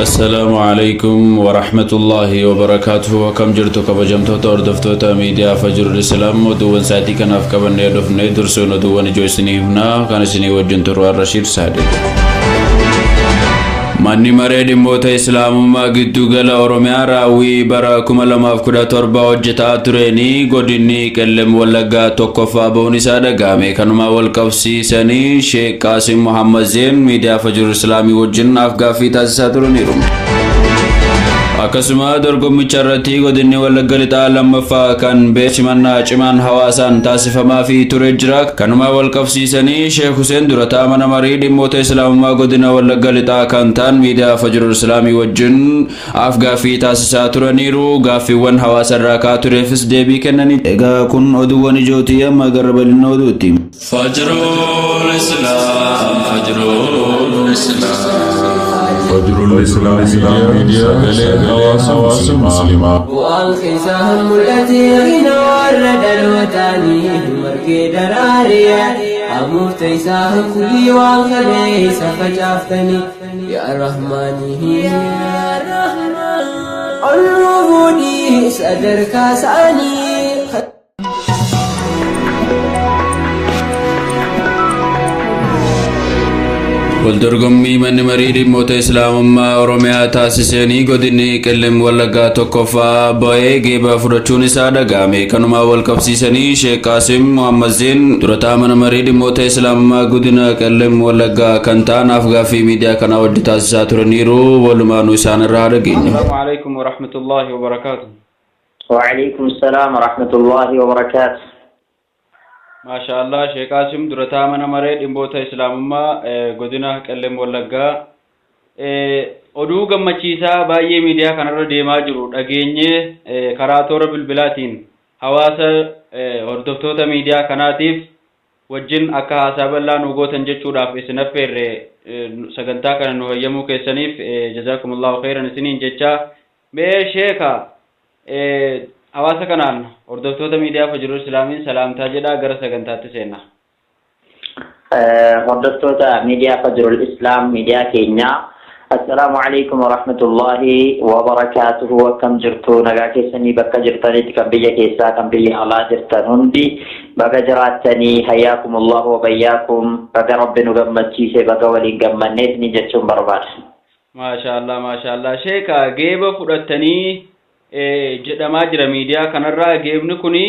السلام عليكم ورحمة الله وبركاته وكم جرتو كبجمتو توردفتو ميديا فجر الإسلام ودوان ساتي كناف كبن يدفن درسون ودوان جويسني هنا كان سني وجنتو الرشيد صادق ماني مريد موتا إسلام ما قدو غلا أوروميا راوي براكم لما أفكدا تربا وجتا تريني قدني كلم ولغا توقفا بوني سادة غامي كانما والقفسي سني شيخ قاسم محمد زين ميديا فجر الإسلامي وجن أفغافي تاسساتروني روم akkasuma dorgommicha irratti godinni Wallagga Lixaa lammaffaa kan beeksifamannaa cimaan hawaasaan taasifamaa fi ture jira kanuma wal qabsiisanii Sheekh Hussein Durataa mana marii dhimmoota Islaamummaa godina Wallagga Lixaa kan ta'an miidiyaa Fajrul Islaamii wajjin afgaaffii taasisaa turaniiru gaaffiiwwan hawaasa irraa kaa tureefis deebii kennanii egaa kun oduuwwan ijootii amma gara bal'ina oduutti Fajrul Islaam فجر الإسلام ميديا حواس مسلمة والخسام التي غنى ورد الوطني مركي دراريا أمور تيساهم كلي والخليس فجافتني يا رحماني قلبوني صدر كاساني والدرغمي من مريد موت إسلام أوروميا تاسسيني قدني كلم ولغا توقفا بوئي غيبا فرچون سادة غامي كانما والقفسيسني شيخ قاسم محمد زين درتا من مريد موت إسلام قدنا كلم ولغا كانتان أفغافي ميديا كانا ودي تاسسات رنيرو ولما نوسان الرارقين السلام عليكم ورحمة الله وبركاته وعليكم السلام ورحمة الله وبركاته ما شاء الله شيخ قاسم درتا من مريد موت إسلام قدنا كلم ولغا oduu gammachiisaa baay'ee miidiyaa kanarra deemaa jiru dhageenye karaa toora bilbilaatiin hawaasa hordoftoota miidiyaa kanaatiif wajjin akka haasaa bal'aa nu gootan jechuudhaaf isin affeerre sagantaa kana nu hayyamuu keessaniif jazaakumullahu khairan isiniin jecha mee sheeka hawaasa kanaan hordoftoota miidiyaa Fajrul Islaamiin salaamtaa jedhaa gara sagantaatti seenna hordoftoota miidiyaa Fajrul Islaam miidiyaa keenya السلام عليكم ورحمة الله وبركاته وكم جرتو نجا كيسني بكا جرتني تكبيا كيسا كبيا الله جرتن هندي بكا جراتني حياكم الله وبياكم بكا رب نجمتشي سي بكا ولي نجمنيت نجتشم برباد ما شاء الله شيكا جيبا فرتني جدا ما جرى ميديا كان الرا جيبني كوني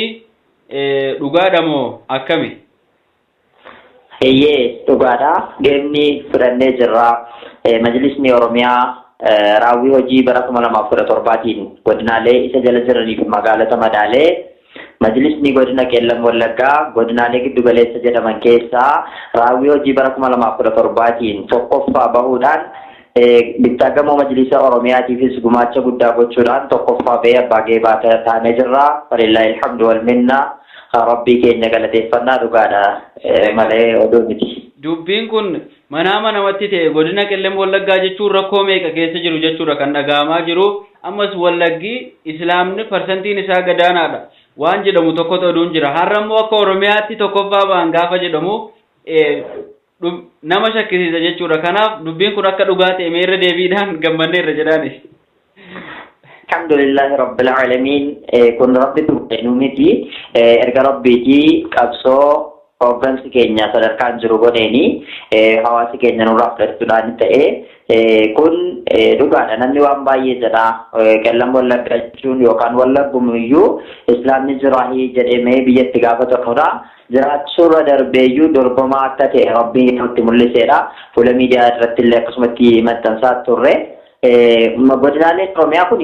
رجادمو أكمي هي رجادا جيبني فرنة جرا مجلسني أوروميا راوي هجي بركم لما فرت أربعين قدنا له إذا جلسرني في مقالة مدالة مجلسني قدنا كلام ولقا قدنا له كده بلش جدا من كيسا راوي هجي بركم لما فرت أربعين توقف بهودان بتاعكم مجلس أوروميا في سجمات شبودا بتشوران توقف بيا باقي باتا تانجرا فلله الحمد والمنة ربي كينك لتفنى رجادا ملأ أدومتي dubbiin kun manama namatti ta'e godina qellem wallaggaa jechuun rakkoo meeqa keessa jiru jechuudha kan dhagaamaa jiru ammas wallaggi islaamni persentiin isaa gadaanaadha waan jedhamu tokko ta'uun jira har'ammoo akka oromiyaatti tokkoffaa ba'an gaafa jedhamu nama shakkisiisa jechuudha kanaaf dubbiin kun akka dhugaa ta'e meerra deebiidhaan gammanneerra jedhaani alhamdulillah rabbil alamin kun rabbi tuqenuumiti erga rabbiiti qabsoo Organsi keenya sadarkaan jiru godheeni hawaasi keenya nurraa fudhachuudhaan ta'e kun dhugaadha namni waan baay'ee jedha qellam wallagga jechuun yookaan wallaggumiyyuu islaamni jiraahi jedhamee biyyatti gaafatamudha jiraachuurra darbeeyyuu dorgomaa akka ta'e rabbiin nutti mul'iseedha fuula miidiyaa irratti illee akkasumatti maxxansaa turre godinaalee Oromiyaa kun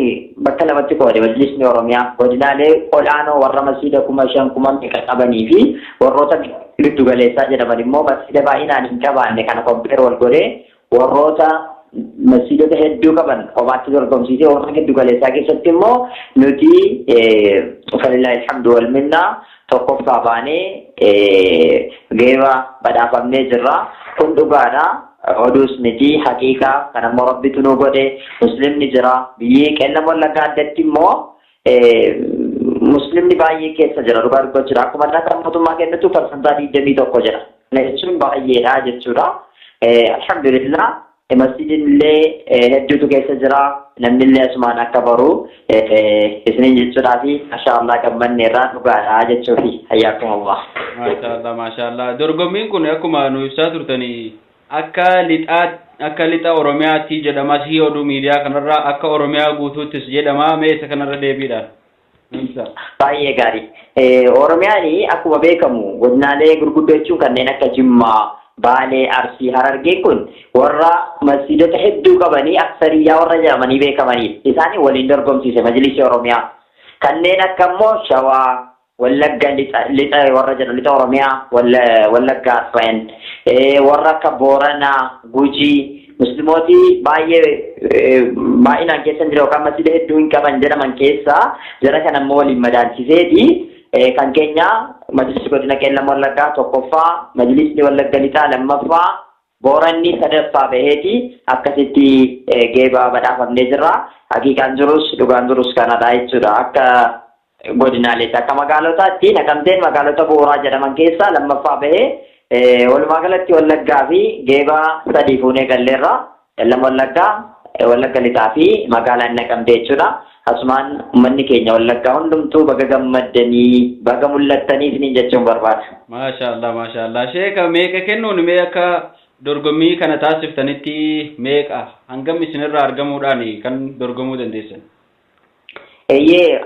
bakka lamatti qoode majlisni Oromiyaa godinaalee olaanoo warra masiida 5,000 qabanii fi warroota giddu galeessaa jedhaman immoo masiida baay'inaan hin qabaanne kana kompeer wal godhee warroota masiidota hedduu qaban qofaatti dorgomsiisee warra giddu galeessaa keessatti immoo nuti falillahi alhamdu wal minna tokkoffaa baanee geeba badhaafamnee jirra kun dhugaadha odus miti haqiqa kana rabbitu nu godhe muslimni jira biyyi qellam wallaggaa addatti immoo muslimni baay'ee keessa jira dhugaa dubbachudha akkuma dhaqan mootummaa kennitu persentaa 21 jira jechuun baay'eedha jechuudha alhamdulillah masjidillee hedduutu keessa jira namnillee asumaan akka baru isiniin jechuudhaa fi mashaallah gammanne irraa dhugaadha jechuufi hayyaakumullah. Mashaallah dorgommiin kun akkuma nu ibsaa turtanii akka lixa Oromiyaatti jedhamas oduu miidiyaa kanarraa akka Oromiyaa guutuuttis jedhama mee isa kanarra deebiidhaan. Baay'ee gaarii. Oromiyaan akkuma beekamu godinaalee gurguddoo jechuun kanneen akka Jimmaa, Baalee, Arsii, Harargee kun warra masjidota hedduu qabanii aksariyyaa warra jedhamanii beekamanii isaanii waliin dorgomsiise majlisii Oromiyaa. Kanneen akka immoo Shawaa, Wallagga lixa warra jedhamu lixa Oromiyaa, Wallagga Arfan, warra akka Booranaa, Gujii Musliimooti baay'inaan keessa jiru kan masjida hedduu hin qaban jedhaman keessaa jara kan ammoo waliin madaalchiseeti kan keenya majlisni godina qeellam wallaggaa tokkoffaa majlisni wallagga lixaa lammaffaa booranni sadaffaa baheeti akkasitti geebaa badhaafamnee jirra haqiiqaan jirus dhugaan jirus kanadha jechuudha akka godinaaleetti akka magaalotaatti naqamteen magaalota bu'uuraa jedhaman keessaa lammaffaa bahee walumaa galatti wallaggaa fi geebaa sadii fuunee galleerra qeellam wallaggaa wallagga lixaa fi magaalaan naqamtee jechuudha. Asumaan uummanni keenya wallaggaa hundumtuu baga gammaddanii baga mul'attanii isiniin jechuun barbaada. Maashaallah. Sheeka meeqa kennuun mee akka dorgommii kana taasiftanitti meeqa hangam isinirraa argamuudhaan kan dorgomuu dandeessan?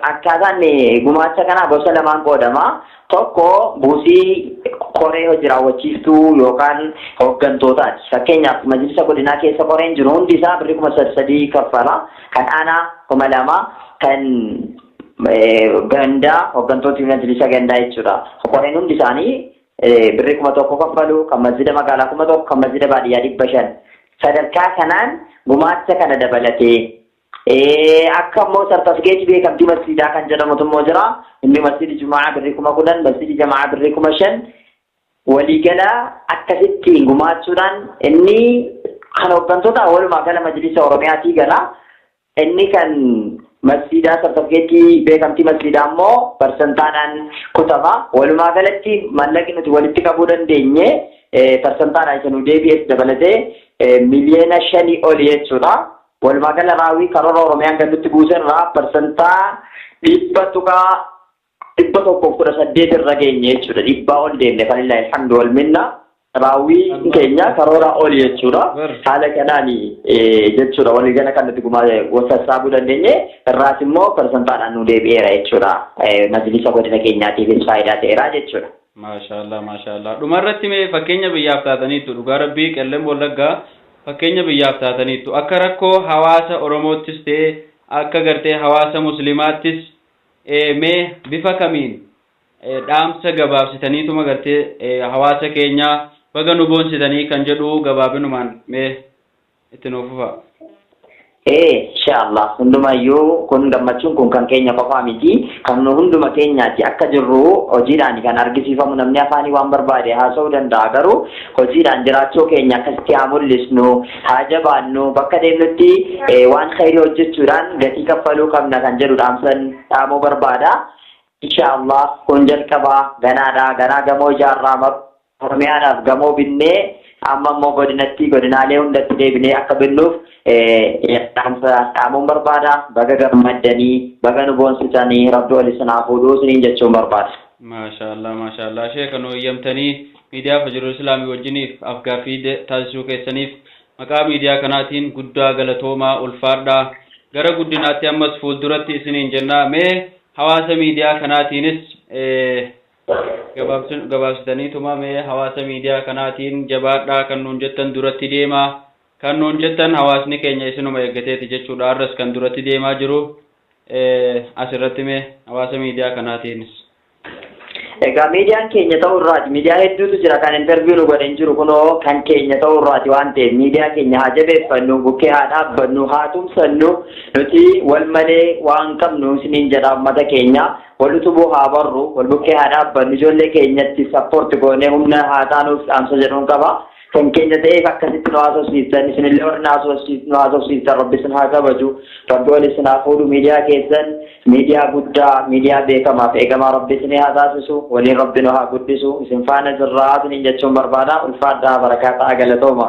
Akkaataan gumaacha kanaa gosa lamaan qoodama. Tokko buusii koree hojii raawwachiiftuu yookaan hooggantootaati. Fakkeenyaaf majlisa godinaa keessa koreen jiru hundi isaa birrii 3,300 kaffala. Kan aanaa 2,000 kan gandaa hooggantooti majlisa gandaa jechuudha. Koreen hundi isaanii birrii 1,000 kaffalu. Kan masjida magaalaa 1,000 kan masjida baadiyyaa 500. Sadarkaa kanaan gumaacha kana dabalatee akka immoo sartifikeetii beekamtii masjidaa kan jedhamutu immoo jira. Inni masjidi Jumaa birrii 10,000 masjidi Jamaa birrii 5,000 waliigala akkasitti gumaachuudhaan inni kan hooggantoota walumaa gala majlisa Oromiyaatii gala. Inni kan masjidaa sartifikeetii beekamtii masjidaa immoo parsantaadhaan kutama. Walumaa galatti mallaqni nuti walitti qabuu dandeenye parsantaadhaan isa nu deebi'ees dabalatee miliyoona 5 oli jechuudha. Walumaa gala raawwii karoora Oromiyaan gaditti buuserraa parsantaa 118 irra geenye jechuudha. 100 ol deemne falilaa alhamdu wal minna raawwii keenya karoora oli jechuudha. Haala kanaan jechuudha waliigala kan nuti sassaabuu dandeenye irraas immoo parsantaadhaan nu deebi'eera jechuudha. Majlisa godina keenyaatiifis faayidaa ta'eera jechuudha. Maashaallah. Dhumarratti mee fakkeenya biyyaaf taataniitu dhugaa rabbii qeellam wallaggaa fakkeenya biyyaaf taataniitu akka rakkoo hawaasa Oromoottis ta'e akka gartee hawaasa Muslimaattis mee bifa kamiin dhaamsa gabaabsitaniituma gartee hawaasa keenya baga nu boonsitanii kan jedhu gabaabinumaan mee itti nuuf fufa. Inshallah hundumayyuu kun gammachuun kun kan keenya qofaa miti kan nu hunduma keenyaati akka jirru hojiidhaan kan argisiifamu namni afaanii waan barbaade haasa'uu danda'a garuu hojiidhaan jiraachuu keenya akkasitti haa mul'isnu haa jabaannu bakka deemnutti waan khayrii hojjechuudhaan gatii kaffaluu qabna kan jedhu dhaamuu barbaada. Inshallah kun jalqabaa ganaadha ganaa gamoo ijaarraa Oromiyaadhaaf gamoo binnee amma immoo godinaalee hundatti deebinee akka binnuuf dhaamuun barbaada baga gammaddanii baga nu boonsitanii rabbi waliin haa fuudhuu isiniin jechuun barbaada. Maashaallah sheeka nu eeyyamtanii miidiyaa Fajrul Islaamii wajjiniif afgaaffii taasisuu keessaniif maqaa miidiyaa kanaatiin guddaa galatoomaa ulfaadhaa gara guddinaatti ammas fuulduratti isiniin jennaa mee hawaasa miidiyaa kanaatiinis gabaabsitaniituma mee hawaasa miidiyaa kanaatiin jabaadhaa kan nuun jettan duratti deemaa kan nuun jettan hawaasni keenya isinuma eeggateeti jechuudha arras kan duratti deemaa jiru asirratti mee hawaasa miidiyaa kanaatiinis. Egaa miidiyaan keenya ta'uu irraati miidiyaa hedduutu jira kan interviyuu nu godhan jiru kunoo kan keenya ta'uu irraati waan ta'eef miidiyaa keenya haa jabeeffannu bukkee haa dhaabbannu haa tumsannu nuti wal malee waan qabnu isiniin jedha uummata keenya wal utubuu haa barru wal bukkee haa dhaabbannu ijoollee keenyatti sappoorti goonee humna haa taanuuf dhaamsa jedhuun qaba. Kan keenya ta'eef akkasitti nu haasofsiistan isinillee warri nu haasofsiistan rabbi isin haa kabaju rabbi wal isin haa fuudhu miidiyaa keessan miidiyaa guddaa miidiyaa beekamaaf eegamaa rabbi isin haa taasisu waliin rabbi nu haa guddisu isin faana jirraa isiniin jechuun barbaada ulfaadhaa barakaa ta'a galatooma.